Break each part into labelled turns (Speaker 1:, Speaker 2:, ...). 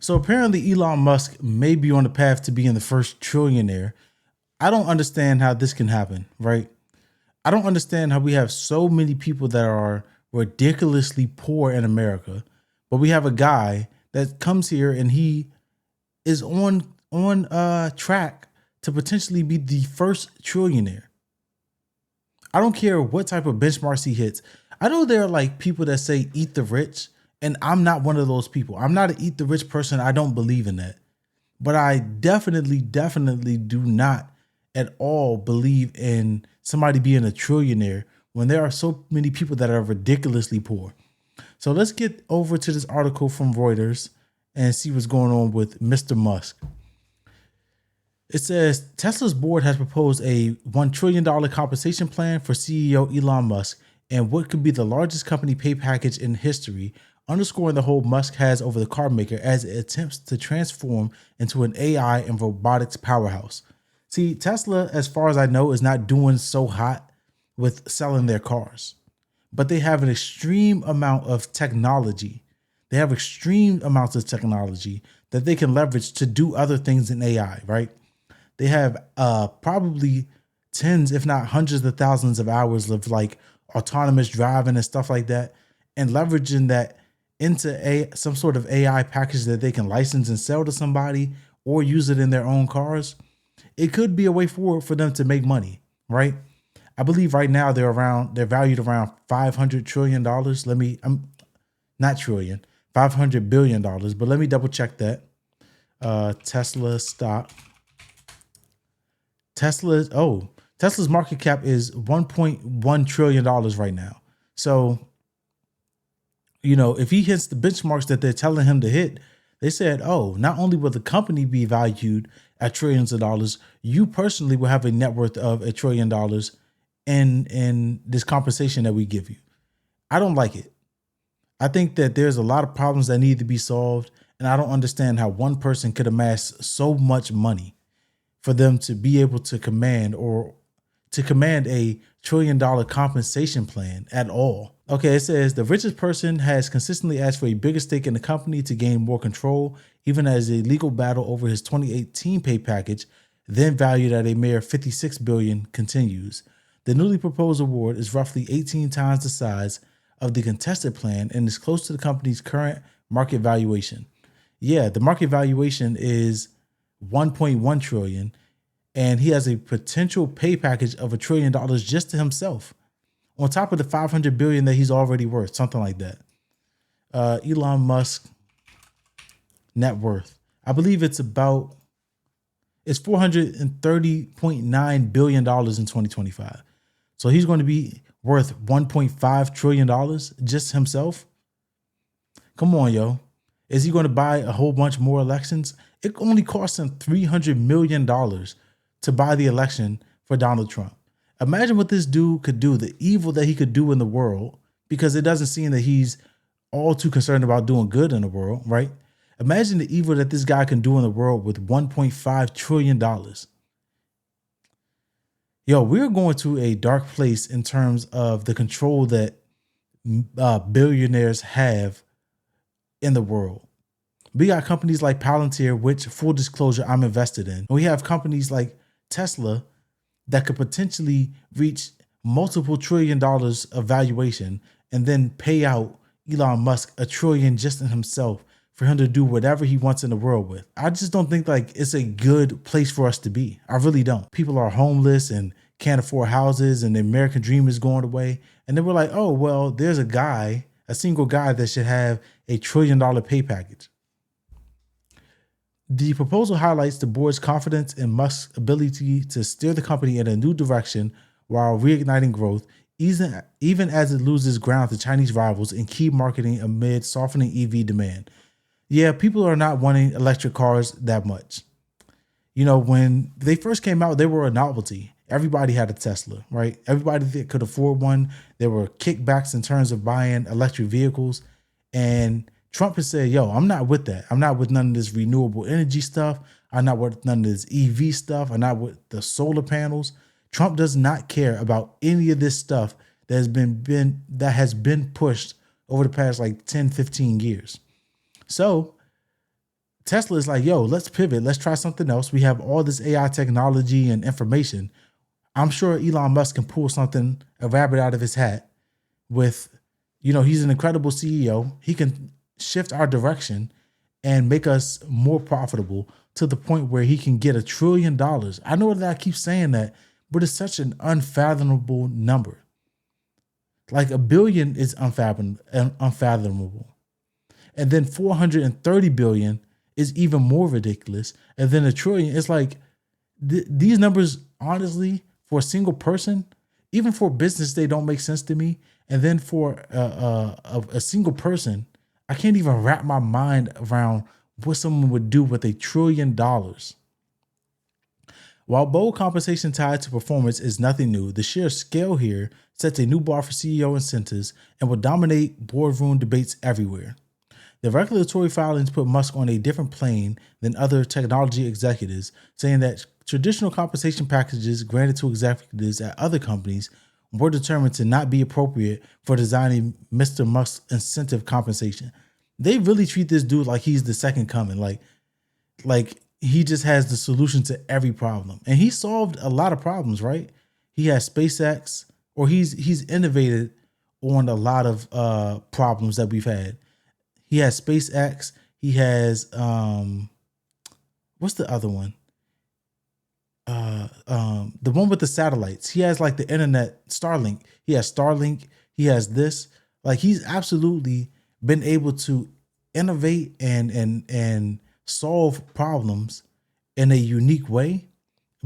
Speaker 1: So apparently Elon Musk may be on the path to being the first trillionaire. I don't understand how this can happen, right? I don't understand how we have so many people that are ridiculously poor in America, but we have a guy that comes here and he is on track to potentially be the first trillionaire. I don't care what type of benchmarks he hits. I know there are like people that say eat the rich, and I'm not one of those people. I'm not an eat the rich person. I don't believe in that. But I definitely do not at all believe in somebody being a trillionaire when there are so many people that are ridiculously poor. So let's get over to this article from Reuters and see what's going on with Mr. Musk. It says Tesla's board has proposed a $1 trillion compensation plan for CEO Elon Musk and what could be the largest company pay package in history, underscoring the hold Musk has over the car maker as it attempts to transform into an AI and robotics powerhouse. See, Tesla, as far as I know, is not doing so hot with selling their cars, but they have an extreme amount of technology. They have extreme amounts of technology that they can leverage to do other things in AI, right? They have probably tens, if not hundreds of thousands of hours of like autonomous driving and stuff like that, and leveraging that into some sort of AI package that they can license and sell to somebody or use it in their own cars. It could be a way forward for them to make money, right? I believe right now they're valued around $500 trillion. I'm not trillion, $500 billion, but let me double check that. Tesla stock. Tesla's market cap is $1.1 trillion right now. So, if he hits the benchmarks that they're telling him to hit, they said, oh, not only will the company be valued at trillions of dollars, you personally will have a net worth of $1 trillion in this compensation that we give you. I don't like it. I think that there's a lot of problems that need to be solved, and I don't understand how one person could amass so much money for them to be able to command a $1 trillion compensation plan at all. Okay, it says the richest person has consistently asked for a bigger stake in the company to gain more control, even as a legal battle over his 2018 pay package, then valued at a mere $56 billion, continues. The newly proposed award is roughly 18 times the size of the contested plan and is close to the company's current market valuation. Yeah, the market valuation is 1.1 trillion, and he has a potential pay package of $1 trillion just to himself, on top of the 500 billion that he's already worth, something like that. Elon Musk net worth, I believe it's $430.9 billion in 2025. So he's going to be worth $1.5 trillion just himself. Come on, yo. Is he going to buy a whole bunch more elections? It only cost him $300 million to buy the election for Donald Trump. Imagine what this dude could do, the evil that he could do in the world, because it doesn't seem that he's all too concerned about doing good in the world, right? Imagine the evil that this guy can do in the world with $1.5 trillion. Yo, we're going to a dark place in terms of the control that billionaires have in the world. We got companies like Palantir, which, full disclosure, I'm invested in. And we have companies like Tesla that could potentially reach multiple $1 trillion of valuation and then pay out Elon Musk $1 trillion just in himself for him to do whatever he wants in the world with. I just don't think like it's a good place for us to be. I really don't. People are homeless and can't afford houses, and the American dream is going away. And then we're like, oh, well, there's a single guy that should have $1 trillion pay package. The proposal highlights the board's confidence in Musk's ability to steer the company in a new direction while reigniting growth, even as it loses ground to Chinese rivals in key marketing amid softening EV demand. Yeah, people are not wanting electric cars that much. When they first came out, they were a novelty. Everybody had a Tesla, right? Everybody that could afford one. There were kickbacks in terms of buying electric vehicles. And Trump has said, yo, I'm not with that. I'm not with none of this renewable energy stuff. I'm not with none of this EV stuff. I'm not with the solar panels. Trump does not care about any of this stuff that has been pushed over the past like 10, 15 years. So Tesla is like, yo, let's pivot. Let's try something else. We have all this AI technology and information. I'm sure Elon Musk can pull something, a rabbit out of his hat with, he's an incredible CEO. He can shift our direction and make us more profitable to the point where he can get $1 trillion. I know that I keep saying that, but it's such an unfathomable number. Like $1 billion is unfathomable. And then 430 billion is even more ridiculous. And then $1 trillion, it's like these numbers, honestly, for a single person, even for business, they don't make sense to me. And then for a single person, I can't even wrap my mind around what someone would do with $1 trillion. While bold compensation tied to performance is nothing new, the sheer scale here sets a new bar for CEO incentives and will dominate boardroom debates everywhere. The regulatory filings put Musk on a different plane than other technology executives, saying that traditional compensation packages granted to executives at other companies were determined to not be appropriate for designing Mr. Musk's incentive compensation. They really treat this dude like he's the second coming, like he just has the solution to every problem. And he solved a lot of problems, right? He has SpaceX, or he's innovated on a lot of problems that we've had. He has SpaceX. He has what's the other one? The one with the satellites. He has like the internet, Starlink. He has Starlink. He has this. Like he's absolutely been able to innovate and solve problems in a unique way.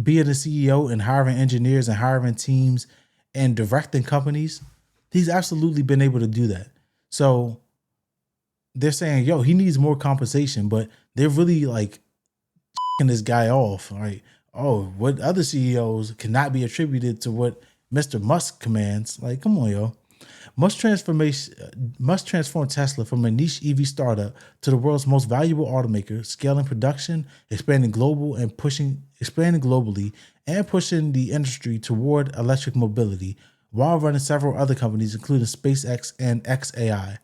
Speaker 1: Being a CEO and hiring engineers and hiring teams and directing companies, he's absolutely been able to do that. So they're saying, yo, he needs more compensation, but they're really like this guy off, right? Oh, what other CEOs cannot be attributed to what Mr. Musk commands. Like, come on, yo. Must transform Tesla from a niche EV startup to the world's most valuable automaker, scaling production, expanding globally and pushing the industry toward electric mobility while running several other companies, including SpaceX and XAI.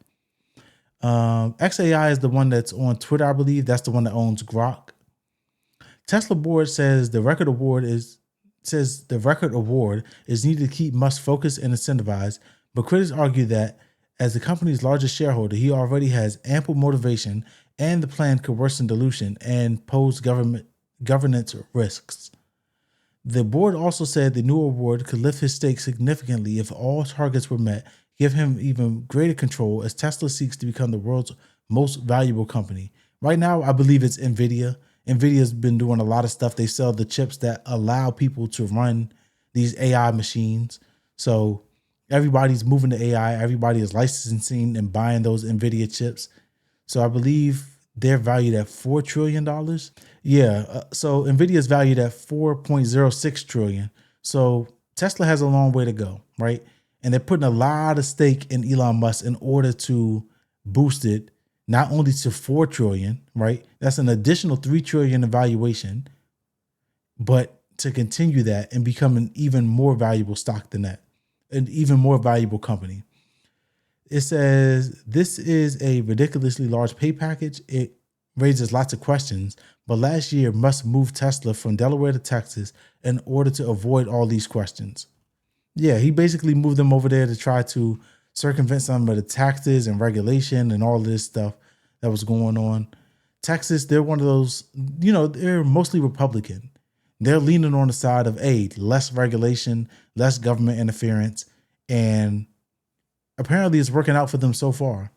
Speaker 1: XAI is the one that's on Twitter, I believe. That's the one that owns Grok. Tesla board says the record award is needed to keep Musk focused and incentivized, but critics argue that as the company's largest shareholder, he already has ample motivation and the plan could worsen dilution and pose governance risks. The board also said the new award could lift his stake significantly if all targets were met, give him even greater control as Tesla seeks to become the world's most valuable company. Right now, I believe it's NVIDIA. NVIDIA's been doing a lot of stuff. They sell the chips that allow people to run these AI machines. So everybody's moving to AI. Everybody is licensing and buying those NVIDIA chips. So I believe they're valued at $4 trillion. Yeah. So NVIDIA is valued at 4.06 trillion. So Tesla has a long way to go, right? And they're putting a lot of stake in Elon Musk in order to boost it not only to 4 trillion, right? That's an additional 3 trillion in valuation, but to continue that and become an even more valuable stock than that, an even more valuable company. It says this is a ridiculously large pay package. It raises lots of questions, but last year Musk moved Tesla from Delaware to Texas in order to avoid all these questions. Yeah, he basically moved them over there to try to circumvent some of the taxes and regulation and all this stuff that was going on. Texas, they're one of those, they're mostly Republican. They're leaning on the side of, less regulation, less government interference, and apparently it's working out for them so far.